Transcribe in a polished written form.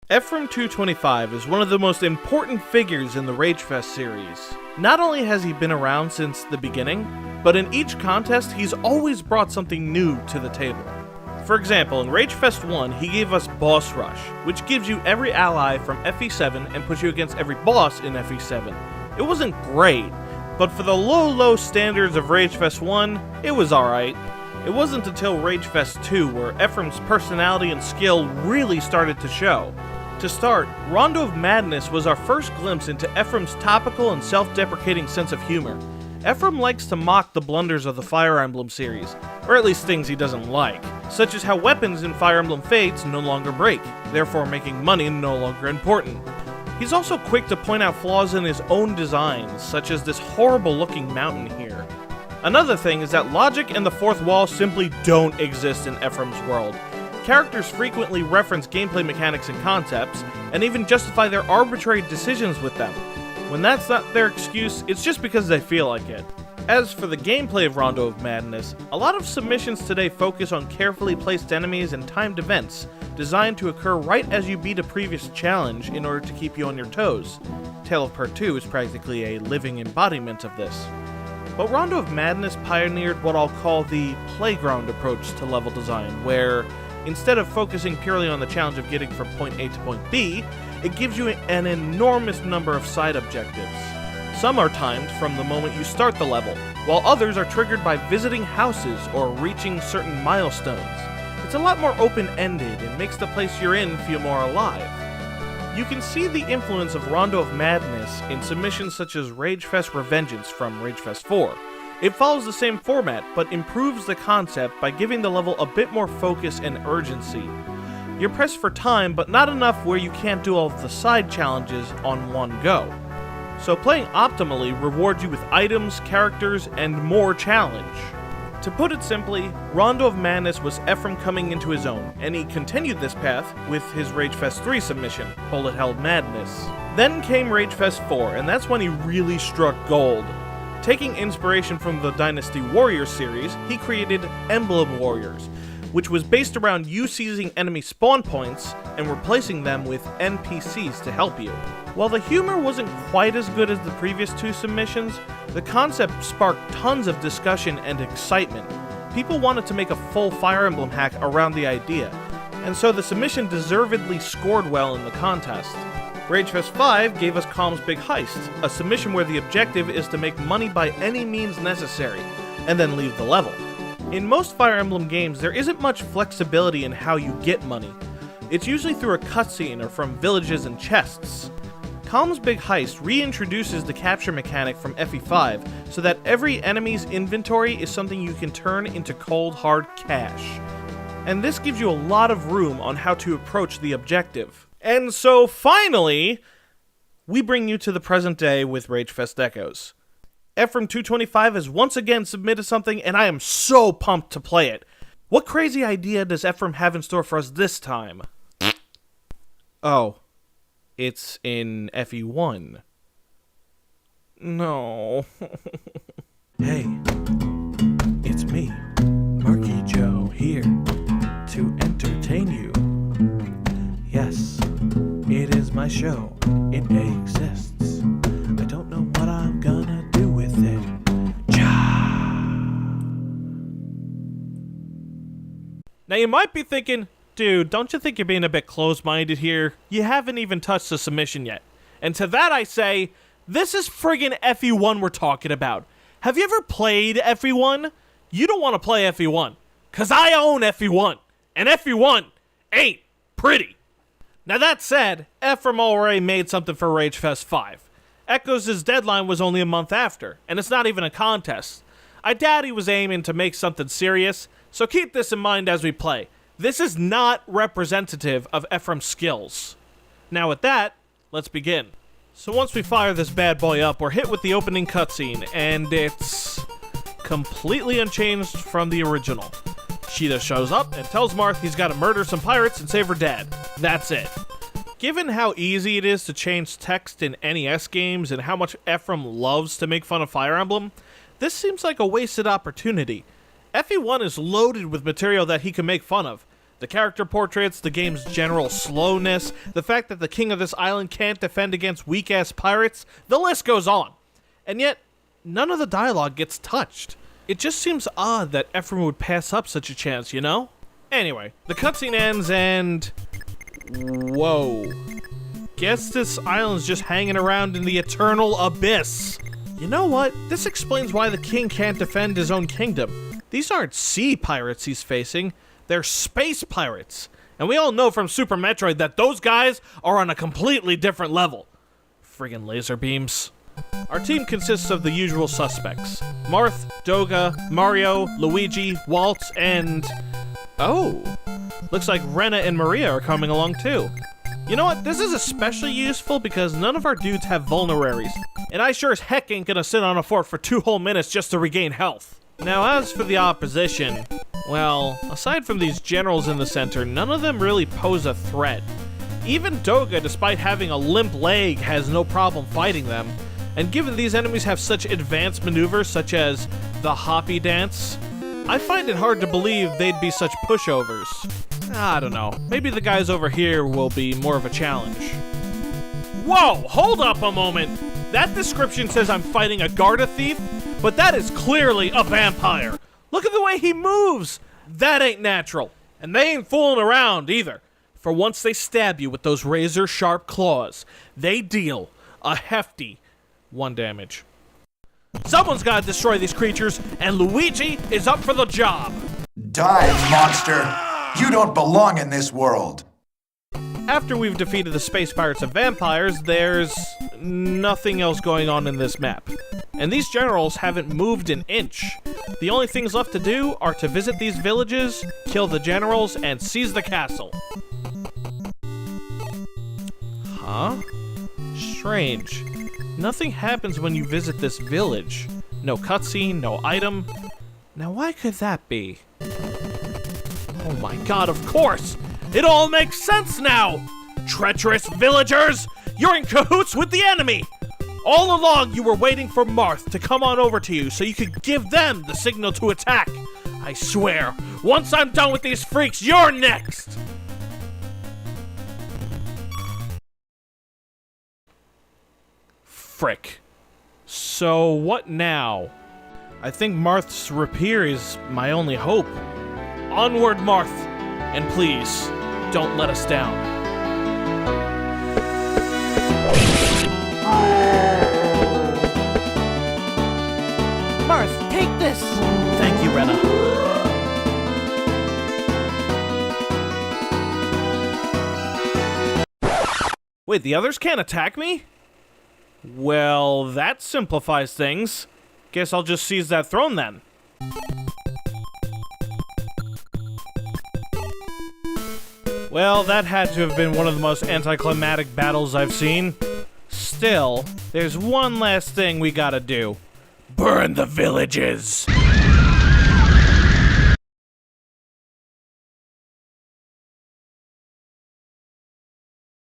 Ephraim225 is one of the most important figures in the Ragefest series. Not only has he been around since the beginning, but in each contest he's always brought something new to the table. For example, in Ragefest 1, he gave us Boss Rush, which gives you every ally from FE7 and puts you against every boss in FE7. It wasn't great, but for the low standards of Ragefest 1, it was alright. It wasn't until Ragefest 2 where Ephraim's personality and skill really started to show. To start, Rondo of Madness was our first glimpse into Ephraim's topical and self-deprecating sense of humor. Ephraim likes to mock the blunders of the Fire Emblem series, or at least things he doesn't like, such as how weapons in Fire Emblem Fates no longer break, therefore making money no longer important. He's also quick to point out flaws in his own designs, such as this horrible-looking mountain here. Another thing is that logic and the fourth wall simply don't exist in Ephraim's world. Characters frequently reference gameplay mechanics and concepts, and even justify their arbitrary decisions with them. When that's not their excuse, it's just because they feel like it. As for the gameplay of Rondo of Madness, a lot of submissions today focus on carefully placed enemies and timed events, designed to occur right as you beat a previous challenge in order to keep you on your toes. Tale of Part 2 is practically a living embodiment of this. But Rondo of Madness pioneered what I'll call the playground approach to level design, where instead of focusing purely on the challenge of getting from point A to point B, it gives you an enormous number of side objectives. Some are timed from the moment you start the level, while others are triggered by visiting houses or reaching certain milestones. It's a lot more open-ended and makes the place you're in feel more alive. You can see the influence of Rondo of Madness in submissions such as Ragefest Revengeance from Ragefest 4. It follows the same format, but improves the concept by giving the level a bit more focus and urgency. You're pressed for time, but not enough where you can't do all of the side challenges on one go. So playing optimally rewards you with items, characters, and more challenge. To put it simply, Rondo of Madness was Ephraim coming into his own, and he continued this path with his Ragefest 3 submission, Bullet Hell Madness. Then came Ragefest 4, and that's when he really struck gold. Taking inspiration from the Dynasty Warriors series, he created Emblem Warriors, which was based around you seizing enemy spawn points and replacing them with NPCs to help you. While the humor wasn't quite as good as the previous two submissions, the concept sparked tons of discussion and excitement. People wanted to make a full Fire Emblem hack around the idea, and so the submission deservedly scored well in the contest. Ragefest 5 gave us Calm's Big Heist, a submission where the objective is to make money by any means necessary, and then leave the level. In most Fire Emblem games, there isn't much flexibility in how you get money. It's usually through a cutscene or from villages and chests. Calm's Big Heist reintroduces the capture mechanic from FE5 so that every enemy's inventory is something you can turn into cold hard cash. And this gives you a lot of room on how to approach the objective. And so finally, we bring you to the present day with Ragefest Echoes. Ephraim225 has once again submitted something, and I am so pumped to play it. What crazy idea does Ephraim have in store for us this time? Oh, it's in FE1. No. Hey, it's me, MarkyJoe, here to entertain you. Yes, it is my show. It exists. I don't know what I'm gonna do with it. Now you might be thinking, dude, don't you think you're being a bit closed-minded here? You haven't even touched the submission yet. And to that I say, this is friggin' FE1 we're talking about. Have you ever played FE1? You don't want to play FE1, cause I own FE1, and FE1 ain't pretty. Now that said, Ephraim already made something for Ragefest 5. Echoes' deadline was only a month after, and it's not even a contest. I doubt he was aiming to make something serious, so keep this in mind as we play. This is not representative of Ephraim's skills. Now with that, let's begin. So once we fire this bad boy up, we're hit with the opening cutscene, and it's completely unchanged from the original. Sheeta shows up and tells Marth he's got to murder some pirates and save her dad. That's it. Given how easy it is to change text in NES games and how much Ephraim loves to make fun of Fire Emblem, this seems like a wasted opportunity. FE1 is loaded with material that he can make fun of. The character portraits, the game's general slowness, the fact that the king of this island can't defend against weak-ass pirates, the list goes on. And yet, none of the dialogue gets touched. It just seems odd that Ephraim would pass up such a chance, you know? Anyway, the cutscene ends and... whoa. Guess this island's just hanging around in the eternal abyss. You know what? This explains why the king can't defend his own kingdom. These aren't sea pirates he's facing. They're space pirates. And we all know from Super Metroid that those guys are on a completely different level. Friggin' laser beams. Our team consists of the usual suspects. Marth, Doga, Mario, Luigi, Waltz, and... oh. Looks like Rena and Maria are coming along too. You know what? This is especially useful because none of our dudes have vulneraries. And I sure as heck ain't gonna sit on a fort for 2 whole minutes just to regain health. Now as for the opposition... well, aside from these generals in the center, none of them really pose a threat. Even Doga, despite having a limp leg, has no problem fighting them. And given these enemies have such advanced maneuvers such as the hoppy dance, I find it hard to believe they'd be such pushovers. I don't know, maybe the guys over here will be more of a challenge. Whoa, hold up a moment! That description says I'm fighting a Garda thief, but that is clearly a vampire! Look at the way he moves! That ain't natural. And they ain't fooling around either. For once they stab you with those razor-sharp claws, they deal a hefty 1 damage. Someone's gotta destroy these creatures, and Luigi is up for the job! Die, monster! You don't belong in this world! After we've defeated the space pirates and vampires, there's nothing else going on in this map. And these generals haven't moved an inch. The only things left to do are to visit these villages, kill the generals, and seize the castle. Huh? Strange. Nothing happens when you visit this village. No cutscene, no item. Now why could that be? Oh my god, of course! It all makes sense now! Treacherous villagers! You're in cahoots with the enemy! All along you were waiting for Marth to come on over to you so you could give them the signal to attack. I swear, once I'm done with these freaks, you're next! Frick. So what now? I think Marth's rapier is my only hope. Onward, Marth! And please, don't let us down. Marth, take this! Thank you, Rena. Wait, the others can't attack me? Well, that simplifies things. Guess I'll just seize that throne then. Well, that had to have been one of the most anticlimactic battles I've seen. Still, there's one last thing we gotta do. Burn the villages!